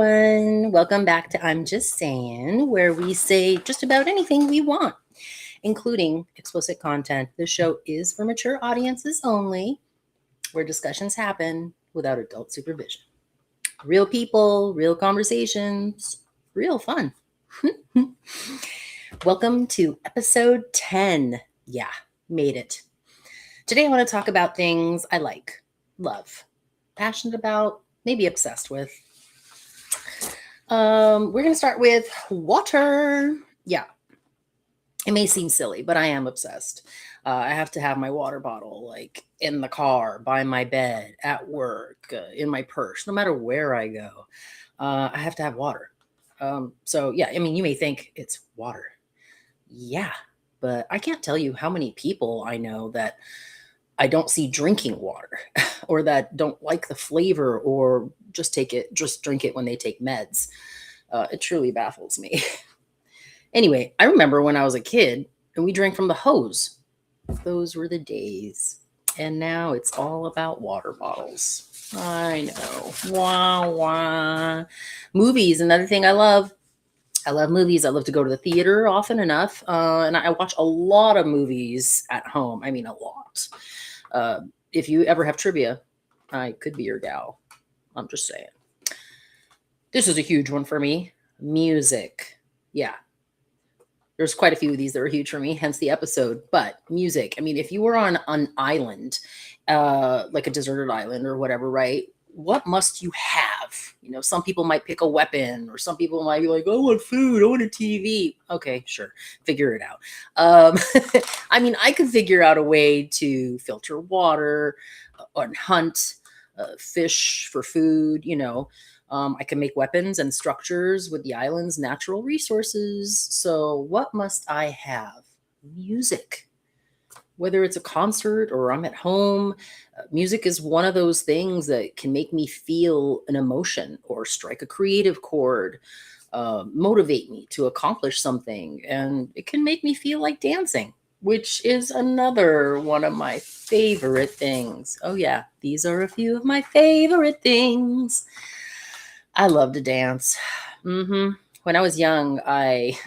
everyone. Welcome back to I'm Just Sayin, where we say just about anything we want, including explicit content. The show is for mature audiences only, where discussions happen without adult supervision. Real people, real conversations, real fun. Welcome to episode 10. Yeah, made it. Today I want to talk about things I like, love, passionate about, maybe obsessed with. We're going to start with water. Yeah, it may seem silly, but I am obsessed. I have to have my water bottle like in the car, by my bed, at work, in my purse, no matter where I go. I have to have water. So, yeah, I mean, you may think it's water. Yeah, but I can't tell you how many people I know that I don't see drinking water or that don't like the flavor or just drink it when they take meds. It truly baffles me. Anyway, I remember when I was a kid and we drank from the hose. Those were the days. And now it's all about water bottles. I know. Wah, wah. Movies, another thing I love. I love movies. I love to go to the theater often enough. And I watch a lot of movies at home. I mean, a lot. If you ever have trivia, I could be your gal. I'm just saying. This is a huge one for me. Music. Yeah. There's quite a few of these that are huge for me, hence the episode. But music. I mean, if you were on an island, like a deserted island or whatever, right? What must you have? You know, some people might pick a weapon, or some people might be like, I want food, I want a TV. Okay, sure. Figure it out. I mean, I could figure out a way to filter water or hunt, fish for food, I can make weapons and structures with the island's natural resources. So what must I have? Music. Whether it's a concert or I'm at home, music is one of those things that can make me feel an emotion or strike a creative chord, motivate me to accomplish something. And it can make me feel like dancing, which is another one of my favorite things. Oh yeah, these are a few of my favorite things. I love to dance. When I was young, I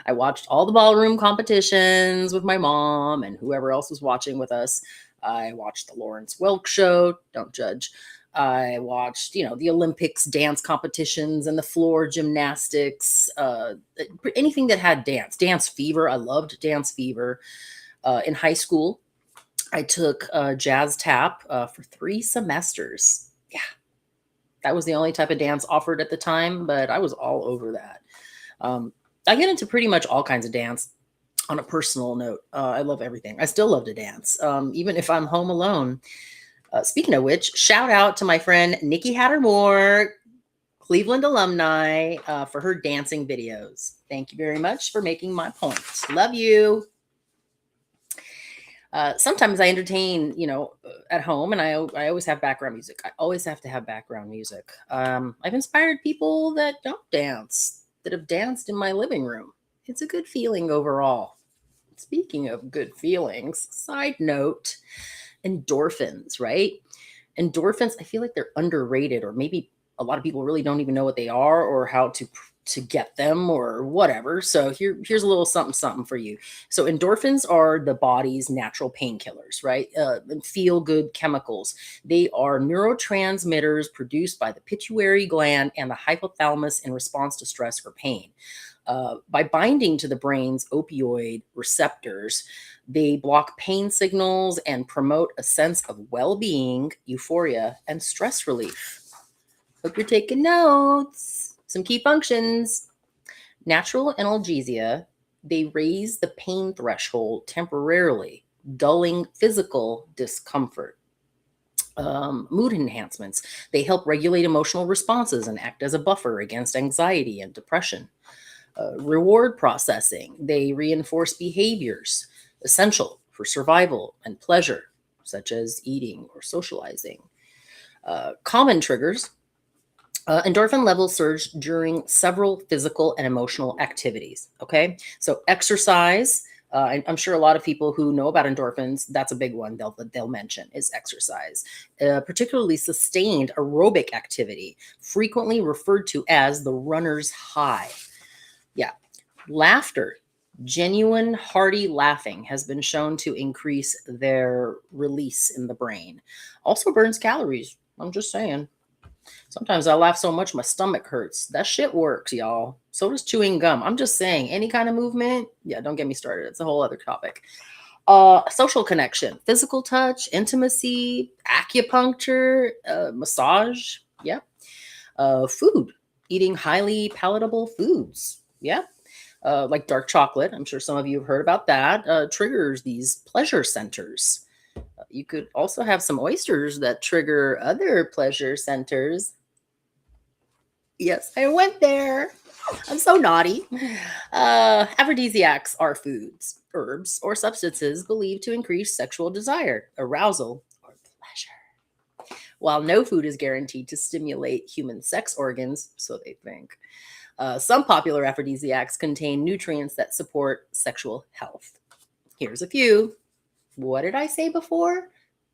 watched all the ballroom competitions with my mom and whoever else was watching with us. I watched the Lawrence Welk show. Don't judge. I watched, the Olympics dance competitions and the floor gymnastics, anything that had dance. Dance Fever. I loved Dance Fever. In high school, I took jazz tap for 3 semesters. Yeah. That was the only type of dance offered at the time, but I was all over that. I get into pretty much all kinds of dance on a personal note. I love everything. I still love to dance, even if I'm home alone. Speaking of which, shout out to my friend Nikki Hattermore, Cleveland alumni, for her dancing videos. Thank you very much for making my point. Love you. Sometimes I entertain, at home, and I always have background music. I always have to have background music. I've inspired people that don't dance, that have danced in my living room. It's a good feeling overall. Speaking of good feelings, side note, endorphins, right? Endorphins, I feel like they're underrated, or maybe a lot of people really don't even know what they are or how to get them or whatever. So here's a little something for you. So endorphins are the body's natural painkillers, right? And feel good chemicals. They are neurotransmitters produced by the pituitary gland and the hypothalamus in response to stress or pain. By binding to the brain's opioid receptors, they block pain signals and promote a sense of well-being, euphoria, and stress relief. Hope you're taking notes. Some key functions. Natural analgesia, they raise the pain threshold temporarily, dulling physical discomfort. Mood enhancements, they help regulate emotional responses and act as a buffer against anxiety and depression. Reward processing, they reinforce behaviors essential for survival and pleasure, such as eating or socializing. Common triggers. Endorphin levels surge during several physical and emotional activities. Okay, so exercise, I'm sure a lot of people who know about endorphins, that's a big one they'll mention is exercise, particularly sustained aerobic activity, frequently referred to as the runner's high. Yeah, laughter. Genuine, hearty laughing has been shown to increase their release in the brain. Also burns calories. I'm just saying. Sometimes I laugh so much my stomach hurts. That shit works, y'all. So does chewing gum. I'm just saying, any kind of movement, yeah, don't get me started. It's a whole other topic. Social connection, physical touch, intimacy, acupuncture, massage. Yeah. Food, eating highly palatable foods. Yeah. Like dark chocolate. I'm sure some of you have heard about that. Triggers these pleasure centers. You could also have some oysters that trigger other pleasure centers. Yes, I went there. I'm so naughty. Aphrodisiacs are foods, herbs, or substances believed to increase sexual desire, arousal, or pleasure. While no food is guaranteed to stimulate human sex organs, so they think, some popular aphrodisiacs contain nutrients that support sexual health. Here's a few. What did I say before?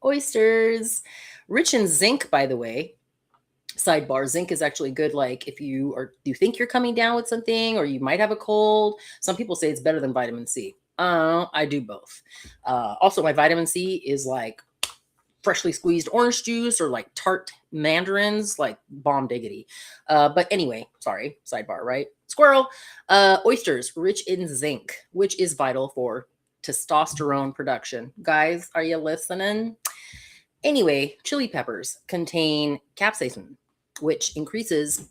Oysters. Rich in zinc, by the way. Sidebar, zinc is actually good, like if you think you're coming down with something or you might have a cold. Some people say it's better than vitamin C. I do both. Also, my vitamin C is like freshly squeezed orange juice or like tart mandarins, like bomb diggity. But anyway, sorry, sidebar, right? Squirrel. Oysters, rich in zinc, which is vital for testosterone production. Guys, are you listening? Anyway, chili peppers contain capsaicin, which increases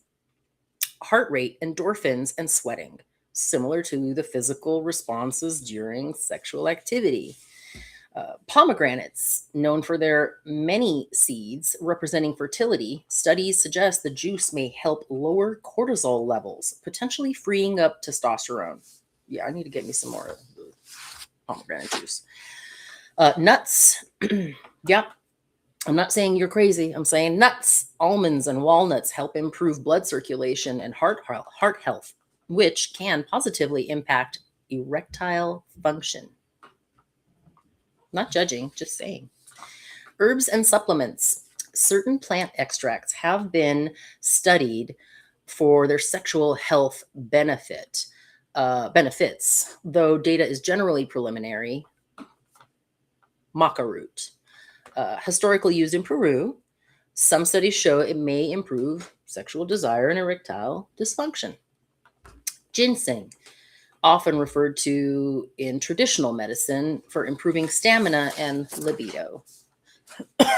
heart rate, endorphins, and sweating, similar to the physical responses during sexual activity. Pomegranates, known for their many seeds representing fertility, studies suggest the juice may help lower cortisol levels, potentially freeing up testosterone. Yeah, I need to get me some more of the pomegranate juice. Nuts. Yeah, I'm not saying you're crazy. I'm saying nuts, almonds, and walnuts help improve blood circulation and heart health, which can positively impact erectile function. Not judging, just saying. Herbs and supplements. Certain plant extracts have been studied for their sexual health benefits, though data is generally preliminary. Maca root, historically used in Peru. Some studies show it may improve sexual desire and erectile dysfunction. Ginseng, often referred to in traditional medicine for improving stamina and libido.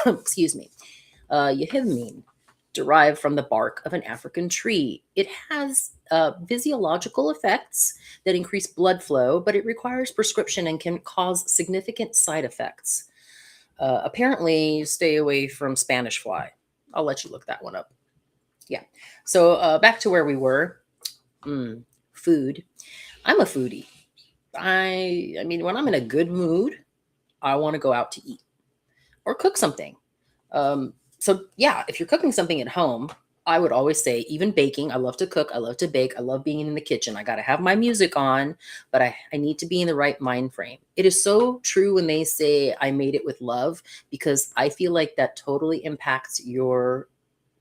Excuse me. Yahimine, derived from the bark of an African tree. It has physiological effects that increase blood flow, but it requires prescription and can cause significant side effects. Apparently, stay away from Spanish fly. I'll let you look that one up. Yeah. So back to where we were. Food. I'm a foodie. I mean, when I'm in a good mood, I want to go out to eat or cook something. So yeah, if you're cooking something at home, I would always say, even baking, I love to cook, I love to bake, I love being in the kitchen. I got to have my music on, but I need to be in the right mind frame. It is so true when they say I made it with love, because I feel like that totally impacts your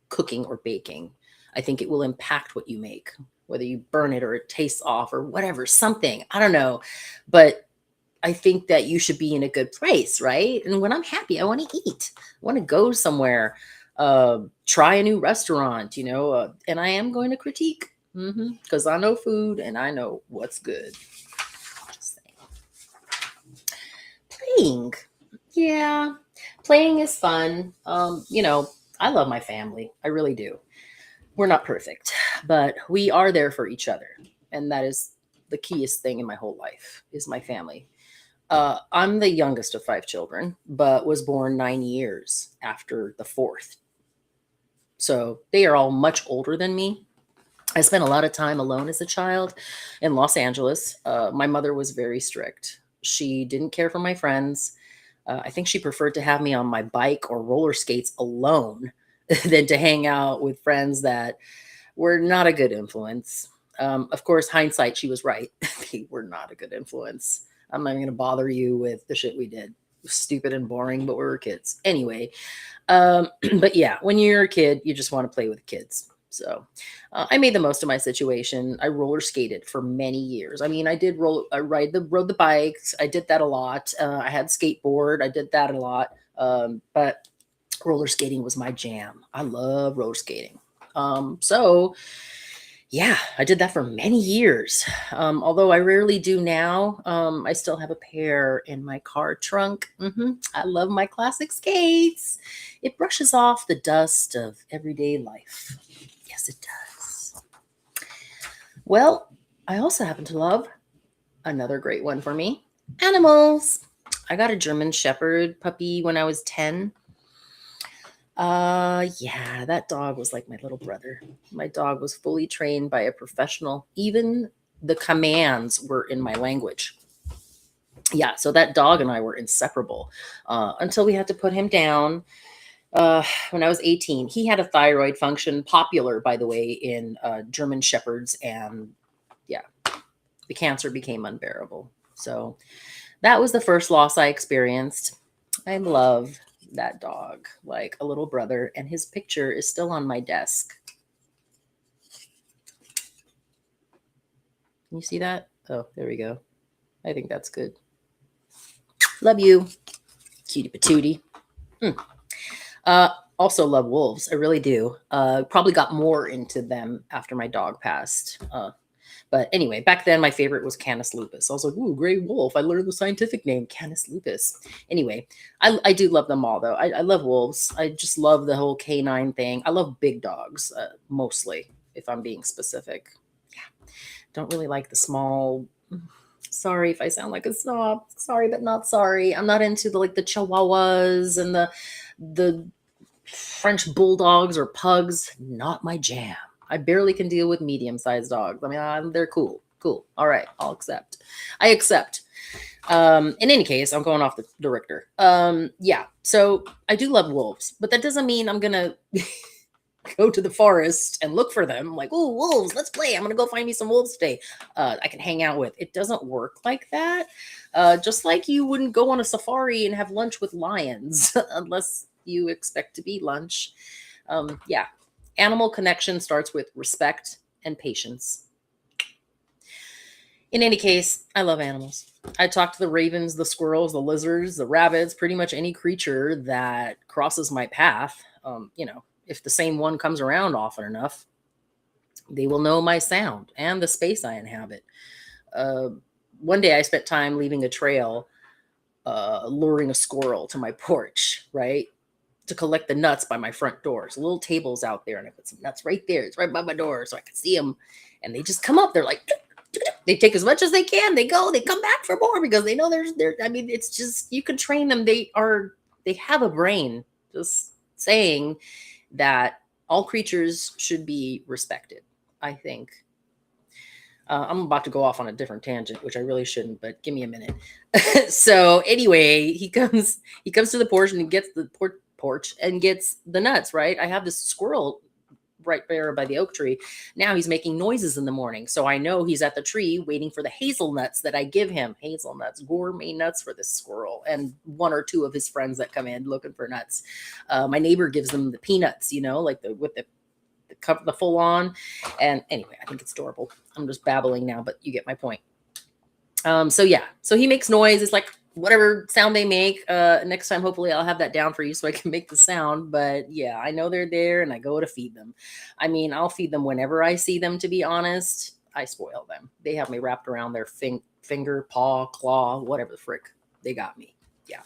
cooking or baking. I think it will impact what you make, whether you burn it or it tastes off or whatever, something, I don't know. But I think that you should be in a good place, right? And when I'm happy, I want to eat. I want to go somewhere, try a new restaurant, and I am going to critique because I know food and I know what's good. Just saying. Playing. Yeah, playing is fun. I love my family. I really do. We're not perfect, but we are there for each other. And that is the keyest thing in my whole life is my family. I'm the youngest of 5 children, but was born 9 years after the fourth. So they are all much older than me. I spent a lot of time alone as a child in Los Angeles. My mother was very strict. She didn't care for my friends. I think she preferred to have me on my bike or roller skates alone than to hang out with friends that were not a good influence. Of course, hindsight, she was right. They were not a good influence. I'm not going to bother you with the shit we did. It was stupid and boring, but we were kids. Anyway, but yeah, when you're a kid, you just want to play with kids. So I made the most of my situation. I roller skated for many years. I mean, I rode the bikes. I did that a lot. I had skateboard. I did that a lot. But roller skating was my jam. I love roller skating. So yeah, I did that for many years. Although I rarely do now. I still have a pair in my car trunk. I love my classic skates. It brushes off the dust of everyday life. Yes, it does. Well, I also happen to love another great one for me, animals. I got a German Shepherd puppy when I was 10. Yeah, that dog was like my little brother. My dog was fully trained by a professional. Even the commands were in my language. Yeah, so that dog and I were inseparable until we had to put him down when I was 18. He had a thyroid function, popular, by the way, in German Shepherds. And yeah, the cancer became unbearable. So that was the first loss I experienced. I love that dog like a little brother, and his picture is still on my desk. Can you see that? Oh, there we go. I think that's good. Love you, cutie patootie. Also love wolves. I really do. Probably got more into them after my dog passed. But anyway, back then my favorite was Canis lupus. I was like, ooh, gray wolf. I learned the scientific name, Canis lupus. Anyway, I do love them all, though. I love wolves. I just love the whole canine thing. I love big dogs, mostly, if I'm being specific. Yeah. Don't really like the small. Sorry if I sound like a snob. Sorry, but not sorry. I'm not into the chihuahuas and the French bulldogs or pugs. Not my jam. I barely can deal with medium-sized dogs. I mean, they're cool. Cool. All right. I'll accept. I accept. In any case, I'm going off the Richter. Yeah. So I do love wolves, but that doesn't mean I'm going to go to the forest and look for them. Like, oh, wolves, let's play. I'm going to go find me some wolves today. I can hang out with. It doesn't work like that. Just like you wouldn't go on a safari and have lunch with lions unless you expect to be lunch. Yeah. Animal connection starts with respect and patience. In any case, I love animals. I talk to the ravens, the squirrels, the lizards, the rabbits, pretty much any creature that crosses my path. If the same one comes around often enough, they will know my sound and the space I inhabit. One day I spent time leaving a trail, luring a squirrel to my porch, right? To collect the nuts by my front door. So little tables out there, and I put some nuts right there. It's right by my door, so I can see them. And they just come up. They're like, they take as much as they can. They go. They come back for more because they know there's. I mean, it's just you can train them. They have a brain. Just saying that all creatures should be respected. I think. I'm about to go off on a different tangent, which I really shouldn't, but give me a minute. So anyway, he comes to the porch and he gets the porch and gets the nuts, right? I have this squirrel right there by the oak tree. Now he's making noises in the morning. So I know he's at the tree waiting for the hazelnuts that I give him. Hazelnuts, gourmet nuts for this squirrel, and one or two of his friends that come in looking for nuts. My neighbor gives them the peanuts, like with the full on. And anyway, I think it's adorable. I'm just babbling now, but you get my point. So yeah, so he makes noise. It's like whatever sound they make. Next time, hopefully I'll have that down for you so I can make the sound. But yeah, I know they're there and I go to feed them. I mean, I'll feed them whenever I see them, to be honest. I spoil them. They have me wrapped around their finger, paw, claw, whatever the frick. They got me. Yeah.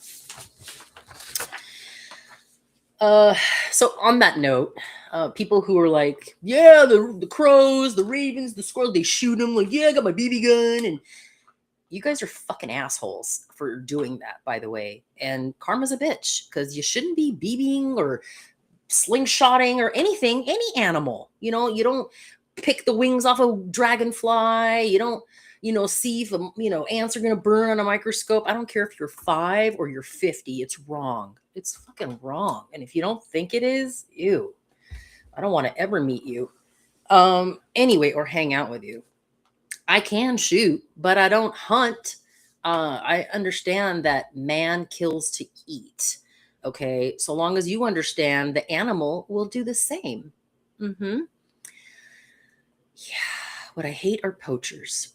So on that note, people who are like, yeah, the crows, the ravens, the squirrels, they shoot them. Like, yeah, I got my BB gun. And you guys are fucking assholes for doing that, by the way. And karma's a bitch because you shouldn't be BBing or slingshotting or anything, any animal. You don't pick the wings off a dragonfly. You don't, see if, ants are going to burn on a microscope. I don't care if you're 5 or you're 50. It's wrong. It's fucking wrong. And if you don't think it is, ew, I don't want to ever meet you. Anyway, or hang out with you. I can shoot, but I don't hunt. I understand that man kills to eat. Okay. So long as you understand, the animal will do the same. Hmm. Yeah. What I hate are poachers.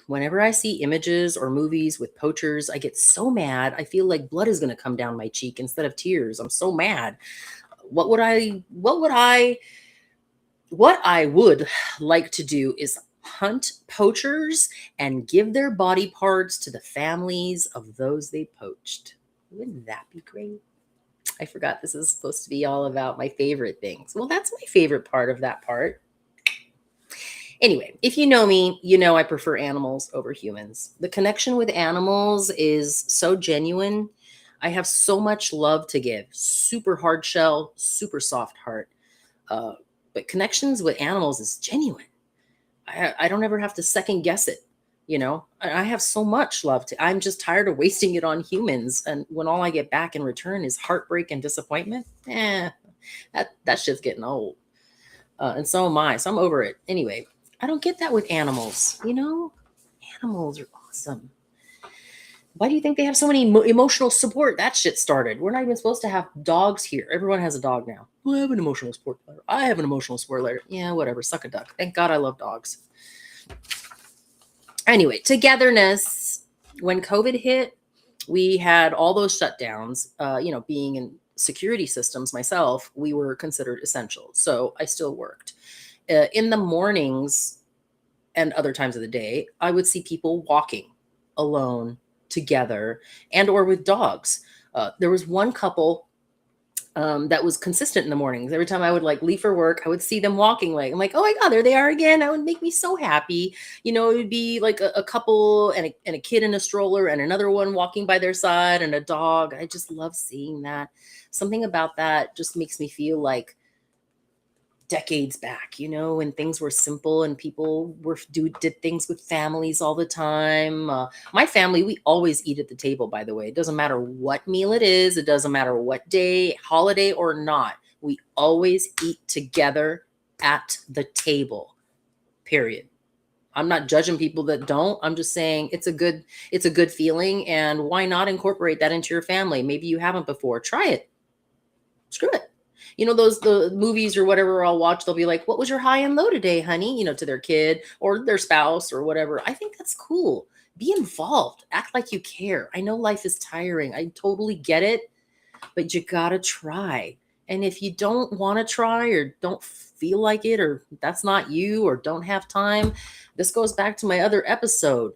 Whenever I see images or movies with poachers, I get so mad. I feel like blood is going to come down my cheek instead of tears. I'm so mad. What I would like to do is hunt poachers and give their body parts to the families of those they poached. Wouldn't that be great? I forgot this is supposed to be all about my favorite things. Well, that's my favorite part of that part. Anyway, if you know me, you know I prefer animals over humans. The connection with animals is so genuine. I have so much love to give. Super hard shell, super soft heart. Uh, but connections with animals is genuine. I don't ever have to second guess it. I have so much love to. I'm just tired of wasting it on humans. And when all I get back in return is heartbreak and disappointment, that shit's getting old. And so am I. So I'm over it. Anyway, I don't get that with animals. Animals are awesome. Why do you think they have so many emotional support? That shit started. We're not even supposed to have dogs here. Everyone has a dog now. Well, I have an emotional support letter. I have an emotional support letter. Yeah, whatever. Suck a duck. Thank God I love dogs. Anyway, togetherness. When COVID hit, we had all those shutdowns. Being in security systems myself, we were considered essential. So I still worked. In the mornings and other times of the day, I would see people walking alone together and or with dogs. There was one couple that was consistent in the mornings. Every time I would like leave for work, I would see them walking. Like I'm like, oh my god, there they are again. That would make me so happy. It would be like a couple and a kid in a stroller and another one walking by their side and a dog. I just love seeing that. Something about that just makes me feel like decades back, when things were simple and people did things with families all the time. My family, we always eat at the table, by the way. It doesn't matter what meal it is. It doesn't matter what day, holiday or not. We always eat together at the table, period. I'm not judging people that don't. I'm just saying it's a good feeling. And why not incorporate that into your family? Maybe you haven't before. Try it. Screw it. Those the movies or whatever I'll watch, they'll be like, what was your high and low today, honey? To their kid or their spouse or whatever. I think that's cool. Be involved. Act like you care. I know life is tiring. I totally get it, but you gotta try. And if you don't want to try or don't feel like it, or that's not you, or don't have time, this goes back to my other episode,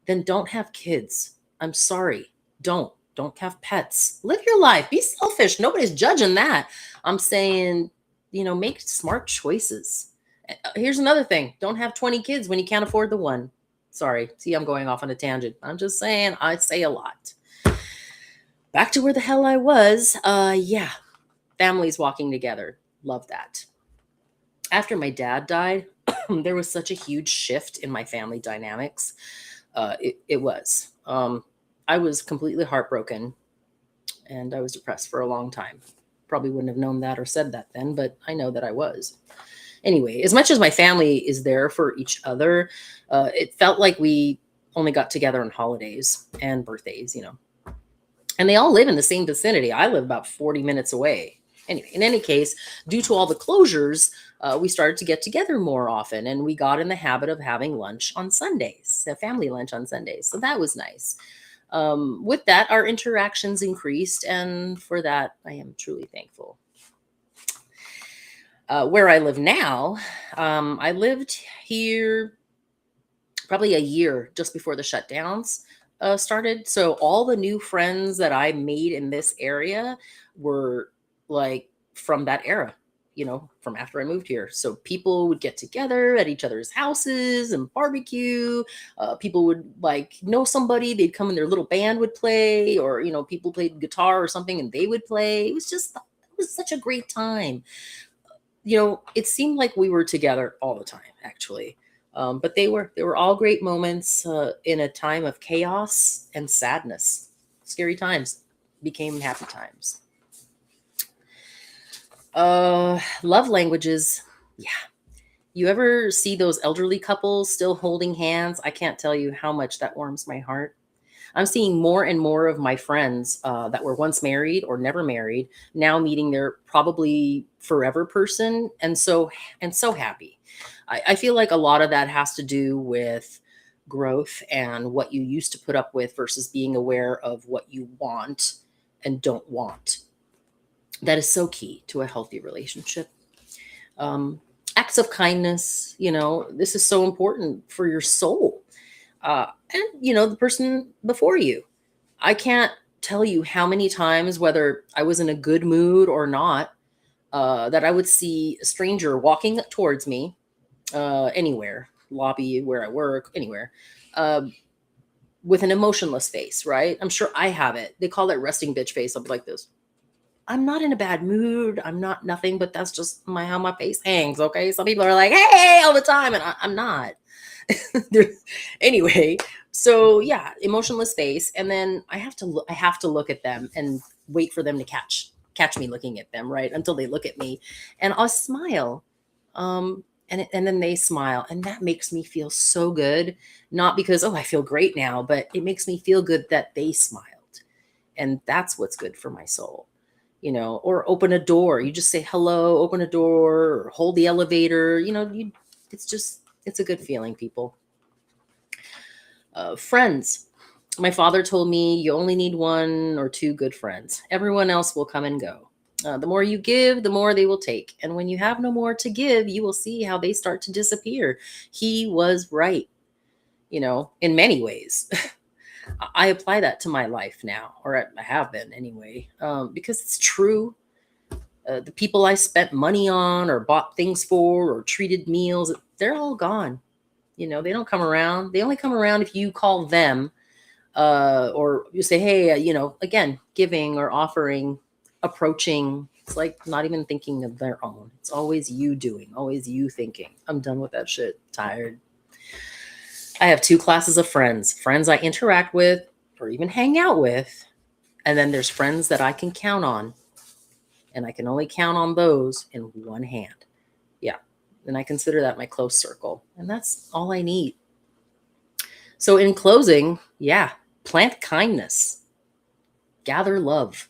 then don't have kids. I'm sorry. Don't have pets. Live your life. Be selfish. Nobody's judging that. I'm saying, make smart choices. Here's another thing. Don't have 20 kids when you can't afford the one. Sorry. See, I'm going off on a tangent. I'm just saying I say a lot. Back to where the hell I was. Yeah. Families walking together. Love that. After my dad died, there was such a huge shift in my family dynamics. It was. I was completely heartbroken and I was depressed for a long time. Probably wouldn't have known that or said that then, but I know that I was. Anyway, as much as my family is there for each other, it felt like we only got together on holidays and birthdays, And they all live in the same vicinity. I live about 40 minutes away. Anyway, in any case, due to all the closures, we started to get together more often, and we got in the habit of having lunch on Sundays, a family lunch on Sundays. So that was nice. With that, our interactions increased, and for that, I am truly thankful. Where I live now, I lived here probably a year just before the shutdowns started. So all the new friends that I made in this area were like from that era, from after I moved here. So people would get together at each other's houses and barbecue. People would like know somebody, they'd come and their little band would play, or, people played guitar or something and they would play. It was such a great time. It seemed like we were together all the time, actually. But they were all great moments in a time of chaos and sadness. Scary times became happy times. Love languages. Yeah. You ever see those elderly couples still holding hands? I can't tell you how much that warms my heart. I'm seeing more and more of my friends that were once married or never married now meeting their probably forever person, and so happy. I feel like a lot of that has to do with growth and what you used to put up with versus being aware of what you want and don't want. That is so key to a healthy relationship. um, Acts of kindness, this is so important for your soul, and the person before you. I can't tell you how many times, whether I was in a good mood or not, that I would see a stranger walking towards me, anywhere, lobby, where I work, anywhere, uh, with an emotionless face, right? I'm sure I have it. They call it resting bitch face. I'll be like this. I'm not in a bad mood. I'm not nothing, but that's just how my face hangs. Okay. Some people are like, hey, all the time. And I'm not. Anyway, so yeah, emotionless face. And then I have to look at them and wait for them to catch me looking at them, right? Until they look at me and I'll smile. And then they smile. And that makes me feel so good. Not because, oh, I feel great now, but it makes me feel good that they smiled. And that's what's good for my soul. Or open a door. You just say hello, open a door, or hold the elevator. It's a good feeling, people. Friends. My father told me you only need one or two good friends. Everyone else will come and go. The more you give, the more they will take. And when you have no more to give, you will see how they start to disappear. He was right, in many ways. I apply that to my life now, or I have been anyway, because it's true. The people I spent money on or bought things for or treated meals, they're all gone. They don't come around. They only come around if you call them, or you say, hey, again, giving or offering, approaching. It's like not even thinking of their own. It's always you doing, always you thinking. I'm done with that shit. Tired. I have two classes of friends I interact with or even hang out with. And then there's friends that I can count on. And I can only count on those in one hand. Yeah. And I consider that my close circle. And that's all I need. So in closing, yeah, plant kindness, gather love.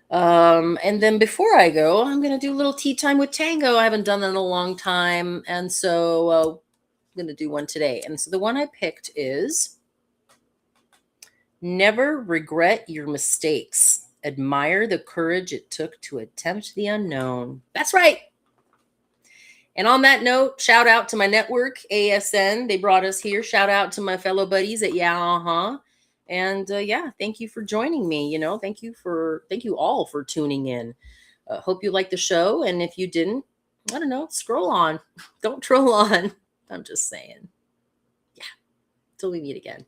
And then before I go, I'm going to do a little tea time with tango. I haven't done that in a long time. And so I'm going to do one today. And so the one I picked is never regret your mistakes. Admire the courage it took to attempt the unknown. That's right. And on that note, shout out to my network, ASN. They brought us here. Shout out to my fellow buddies at Yeah, uh-huh. And yeah, thank you for joining me. Thank you all for tuning in. Hope you liked the show. And if you didn't, I don't know, scroll on. Don't troll on. I'm just saying. Yeah. Till we meet again.